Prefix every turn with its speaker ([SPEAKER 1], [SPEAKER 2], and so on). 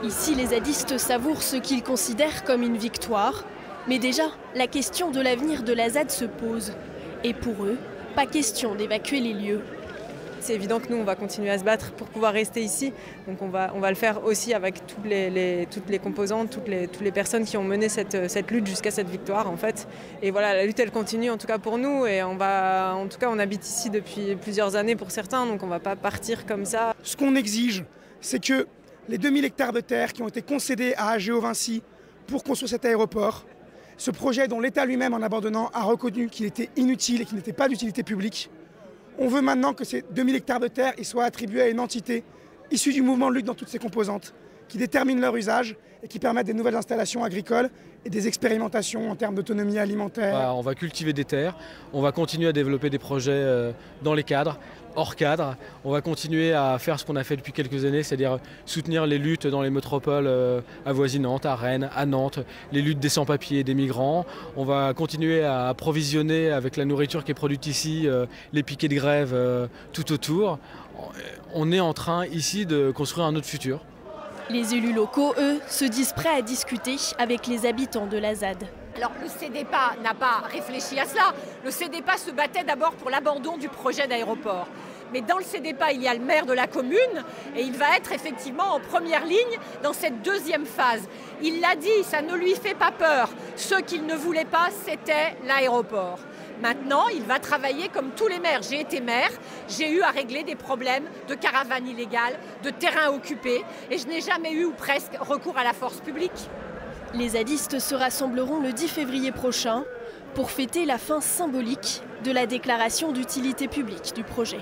[SPEAKER 1] Ici, les zadistes savourent ce qu'ils considèrent comme une victoire. Mais déjà, la question de l'avenir de la ZAD se pose. Et pour eux, pas question d'évacuer les lieux.
[SPEAKER 2] C'est évident que nous, on va continuer à se battre pour pouvoir rester ici. Donc on va le faire aussi avec toutes les composantes, toutes les personnes qui ont mené cette lutte jusqu'à cette victoire en fait. Et voilà, la lutte elle continue en tout cas pour nous et en tout cas on habite ici depuis plusieurs années pour certains, donc on ne va pas partir comme ça.
[SPEAKER 3] Ce qu'on exige, c'est que les 2000 hectares de terre qui ont été concédés à AGO Vinci pour construire cet aéroport, ce projet dont l'État lui-même en abandonnant a reconnu qu'il était inutile et qu'il n'était pas d'utilité publique, on veut maintenant que ces 2000 hectares de terre soient attribués à une entité issue du mouvement de lutte dans toutes ses composantes, qui détermine leur usage et qui permettent des nouvelles installations agricoles et des expérimentations en termes d'autonomie alimentaire.
[SPEAKER 4] On va cultiver des terres, on va continuer à développer des projets dans les cadres, hors cadre. On va continuer à faire ce qu'on a fait depuis quelques années, c'est-à-dire soutenir les luttes dans les métropoles avoisinantes, à Rennes, à Nantes, les luttes des sans-papiers et des migrants. On va continuer à approvisionner avec la nourriture qui est produite ici, les piquets de grève tout autour. On est en train ici de construire un autre futur.
[SPEAKER 1] Les élus locaux, eux, se disent prêts à discuter avec les habitants de la ZAD.
[SPEAKER 5] Alors le CDPA n'a pas réfléchi à cela. Le CDPA se battait d'abord pour l'abandon du projet d'aéroport. Mais dans le CDPA, il y a le maire de la commune et il va être effectivement en première ligne dans cette deuxième phase. Il l'a dit, ça ne lui fait pas peur. Ce qu'il ne voulait pas, c'était l'aéroport. Maintenant, il va travailler comme tous les maires. J'ai été maire, j'ai eu à régler des problèmes de caravanes illégales, de terrains occupés et je n'ai jamais eu ou presque recours à la force publique.
[SPEAKER 1] Les zadistes se rassembleront le 10 février prochain pour fêter la fin symbolique de la déclaration d'utilité publique du projet.